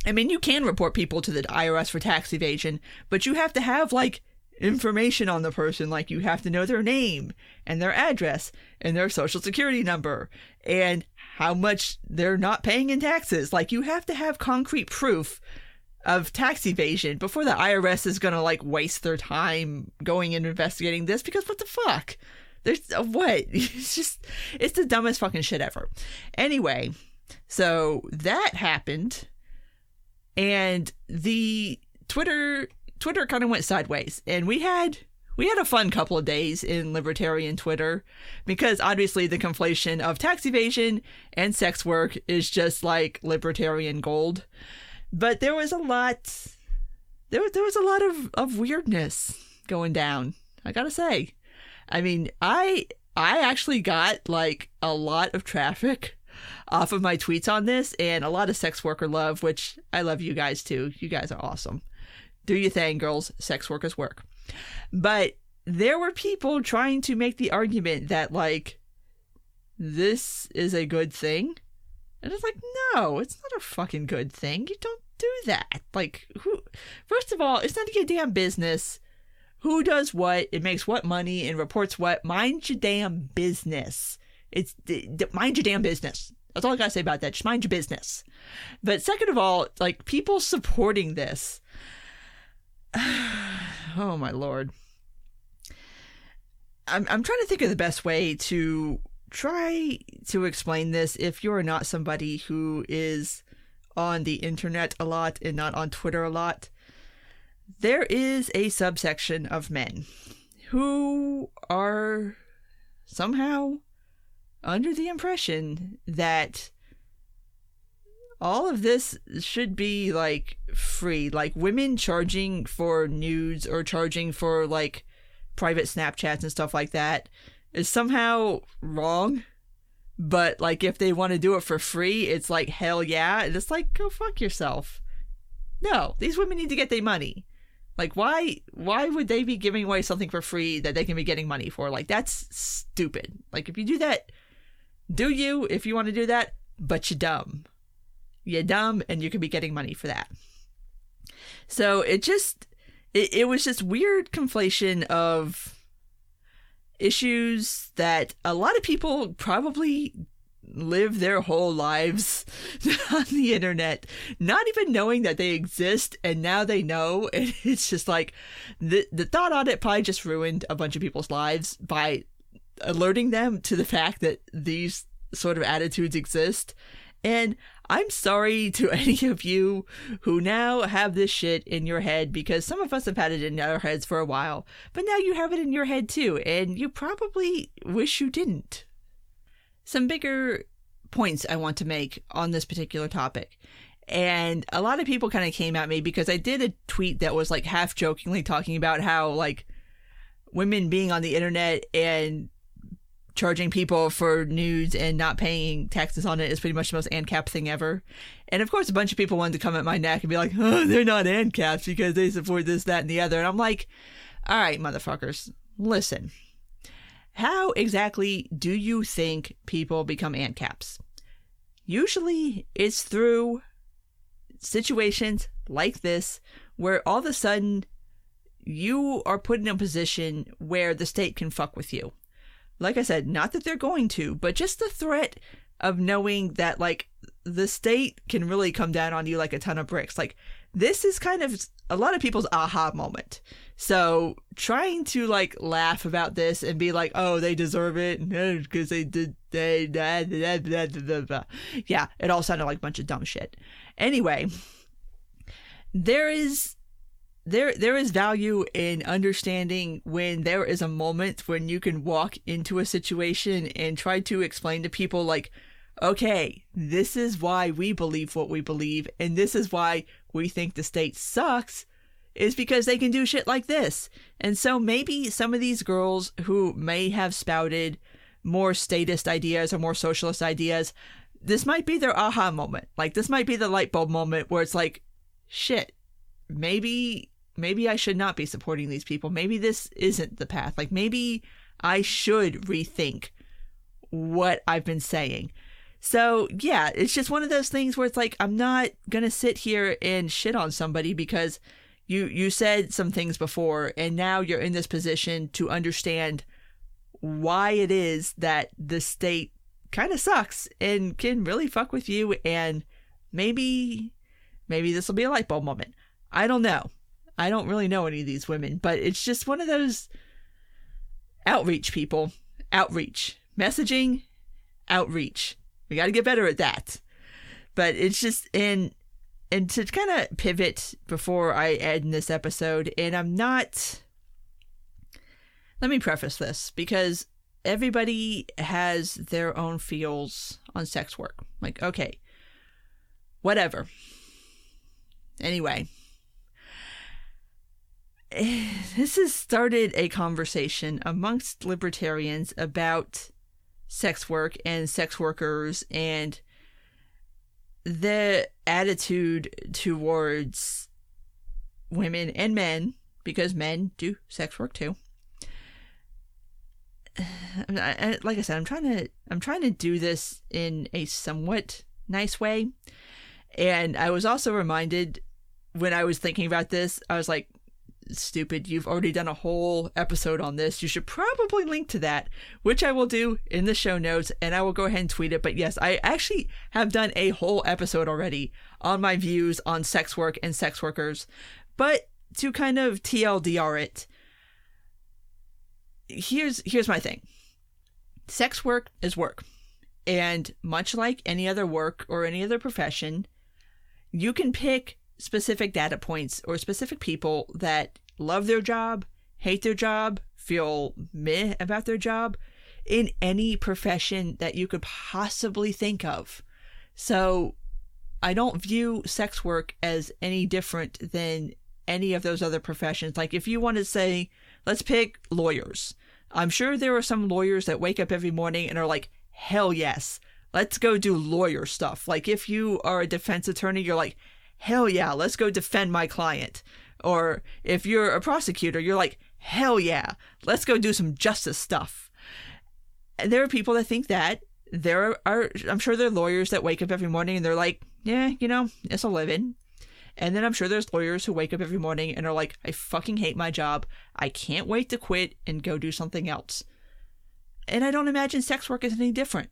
I mean, you can report people to the IRS for tax evasion, but you have to have, like, information on the person. Like, you have to know their name and their address and their social security number and how much they're not paying in taxes. Like, you have to have concrete proof of tax evasion before the IRS is gonna, like, waste their time going and investigating this, because what the fuck? There's what? It's the dumbest fucking shit ever. Anyway, so that happened, and the Twitter kind of went sideways, and we had a fun couple of days in libertarian Twitter, because obviously the conflation of tax evasion and sex work is just like libertarian gold. But there was a lot of weirdness going down, I gotta say. I mean, I actually got like a lot of traffic off of my tweets on this, and a lot of sex worker love, which I love you guys too. You guys are awesome. Do your thing, girls. Sex workers work. But there were people trying to make the argument that, like, this is a good thing. And it's like, no, it's not a fucking good thing. You don't do that. Like, first of all, it's none of your damn business who does what, it makes what money, and reports what. Mind your damn business. Mind your damn business. That's all I gotta say about that. Just mind your business. But second of all, like, people supporting this. Oh my lord. I'm trying to think of the best way to try to explain this if you're not somebody who is on the internet a lot and not on Twitter a lot. There is a subsection of men who are somehow under the impression that all of this should be like free, like women charging for nudes or charging for like private Snapchats and stuff like that is somehow wrong. But like if they want to do it for free, it's like hell yeah. And it's like, go fuck yourself. No, these women need to get their money. Like why would they be giving away something for free that they can be getting money for? Like that's stupid. Like if you do that, do you if you want to do that, but you're dumb. You're dumb and you could be getting money for that. So it was just weird conflation of issues that a lot of people probably live their whole lives on the internet, not even knowing that they exist, and now they know. And it's just like the Thot Audit probably just ruined a bunch of people's lives by alerting them to the fact that these sort of attitudes exist. And I'm sorry to any of you who now have this shit in your head, because some of us have had it in our heads for a while, but now you have it in your head too, and you probably wish you didn't. Some bigger points I want to make on this particular topic. And a lot of people kind of came at me because I did a tweet that was like half jokingly talking about how like women being on the internet and charging people for nudes and not paying taxes on it is pretty much the most ANCAP thing ever. And of course, a bunch of people wanted to come at my neck and be like, oh, they're not ANCAPs because they support this, that, and the other. And I'm like, all right, motherfuckers, listen. How exactly do you think people become ANCAPs? Usually it's through situations like this where all of a sudden you are put in a position where the state can fuck with you. Like I said, not that they're going to, but just the threat of knowing that, like, the state can really come down on you like a ton of bricks. Like, this is kind of a lot of people's aha moment. So trying to, like, laugh about this and be like, oh, they deserve it because they did, yeah, it all sounded like a bunch of dumb shit. Anyway, there is value in understanding when there is a moment when you can walk into a situation and try to explain to people like, okay, this is why we believe what we believe, and this is why we think the state sucks, is because they can do shit like this. And so maybe some of these girls who may have spouted more statist ideas or more socialist ideas, this might be their aha moment. Like, this might be the light bulb moment where it's like, shit, maybe I should not be supporting these people. Maybe this isn't the path. Like, maybe I should rethink what I've been saying. So, yeah, it's just one of those things where it's like, I'm not going to sit here and shit on somebody because you said some things before, and now you're in this position to understand why it is that the state kind of sucks and can really fuck with you, and maybe this will be a light bulb moment. I don't know. I don't really know any of these women, but it's just one of those outreach people. Outreach. Messaging, outreach. We got to get better at that. But it's just, and to kind of pivot before I end this episode, and let me preface this, because everybody has their own feels on sex work. Like, okay, whatever. Anyway. This has started a conversation amongst libertarians about sex work and sex workers and the attitude towards women and men, because men do sex work too. Like I said, I'm trying to do this in a somewhat nice way. And I was also reminded when I was thinking about this, I was like, stupid, you've already done a whole episode on this. You should probably link to that, which I will do in the show notes, and I will go ahead and tweet it. But yes, I actually have done a whole episode already on my views on sex work and sex workers. But to kind of TLDR it, here's my thing. Sex work is work. And much like any other work or any other profession, you can pick specific data points or specific people that love their job, hate their job, feel meh about their job in any profession that you could possibly think of. So I don't view sex work as any different than any of those other professions. Like if you want to say, let's pick lawyers. I'm sure there are some lawyers that wake up every morning and are like, hell yes, let's go do lawyer stuff. Like if you are a defense attorney, you're like, hell yeah, let's go defend my client. Or if you're a prosecutor, you're like, hell yeah, let's go do some justice stuff. And there are people that think that. I'm sure there are lawyers that wake up every morning and they're like, yeah, it's a living. And then I'm sure there's lawyers who wake up every morning and are like, I fucking hate my job. I can't wait to quit and go do something else. And I don't imagine sex work is any different.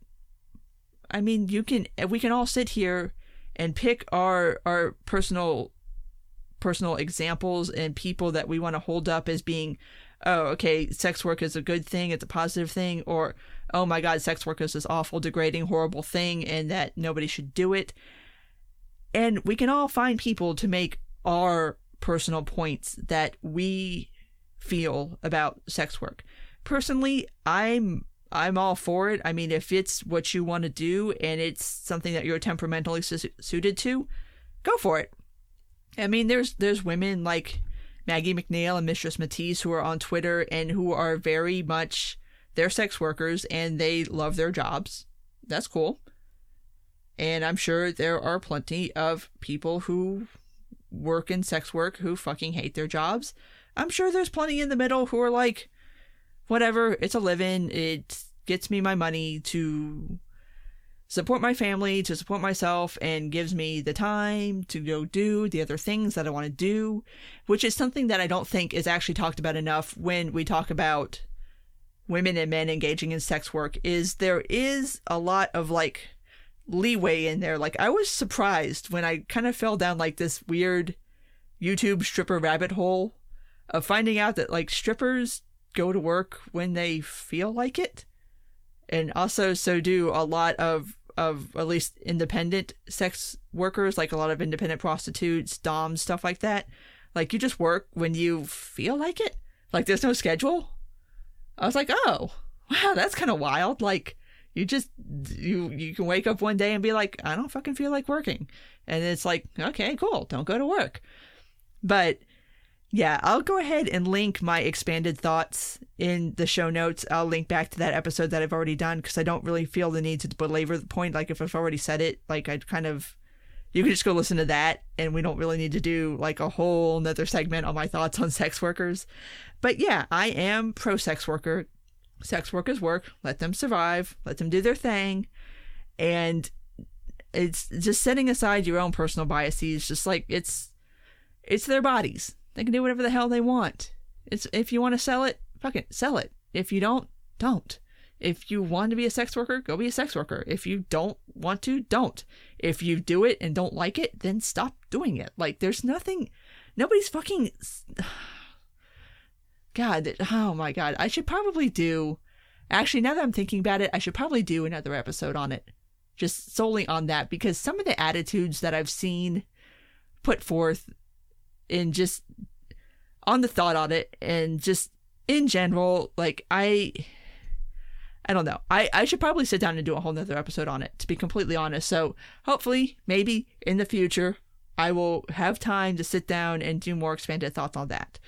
I mean, we can all sit here and pick our personal examples and people that we want to hold up as being, oh, okay, sex work is a good thing, it's a positive thing, or, oh my God, sex work is this awful, degrading, horrible thing, and that nobody should do it. And we can all find people to make our personal points that we feel about sex work. Personally, I'm all for it. I mean, if it's what you want to do and it's something that you're temperamentally suited to, go for it. I mean, there's women like Maggie McNeil and Mistress Matisse who are on Twitter and who are very much, they're sex workers and they love their jobs. That's cool. And I'm sure there are plenty of people who work in sex work who fucking hate their jobs. I'm sure there's plenty in the middle who are like, whatever, it's a living, it gets me my money to support my family, to support myself, and gives me the time to go do the other things that I want to do, which is something that I don't think is actually talked about enough when we talk about women and men engaging in sex work. Is there is a lot of like leeway in there. Like I was surprised when I kind of fell down like this weird YouTube stripper rabbit hole of finding out that like strippers go to work when they feel like it, and also so do a lot of at least independent sex workers, like a lot of independent prostitutes, doms, stuff like that. Like you just work when you feel like it. Like there's no schedule. I was like, oh wow, that's kind of wild. Like you just you can wake up one day and be like, I don't fucking feel like working, and it's like, okay, cool, don't go to work. But yeah, I'll go ahead and link my expanded thoughts in the show notes. I'll link back to that episode that I've already done because I don't really feel the need to belabor the point. Like if I've already said it, like I'd kind of, you can just go listen to that and we don't really need to do like a whole nother segment on my thoughts on sex workers. But yeah, I am pro sex worker. Sex workers work. Let them survive. Let them do their thing. And it's just setting aside your own personal biases. Just like it's their bodies. They can do whatever the hell they want. It's if you want to sell it, fucking sell it. If you don't. If you want to be a sex worker, go be a sex worker. If you don't want to, don't. If you do it and don't like it, then stop doing it. Like there's nobody's fucking, God, oh my God. I should probably actually now that I'm thinking about it, I should probably do another episode on it. Just solely on that, because some of the attitudes that I've seen put forth in just on the Thot Audit and just in general, like I don't know. I should probably sit down and do a whole nother episode on it, to be completely honest. So hopefully, maybe in the future, I will have time to sit down and do more expanded thoughts on that.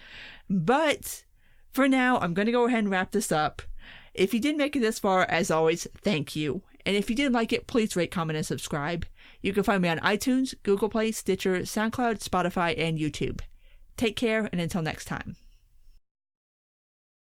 But for now, I'm going to go ahead and wrap this up. If you did make it this far, as always, thank you. And if you did like it, please rate, comment, and subscribe. You can find me on iTunes, Google Play, Stitcher, SoundCloud, Spotify, and YouTube. Take care, and until next time.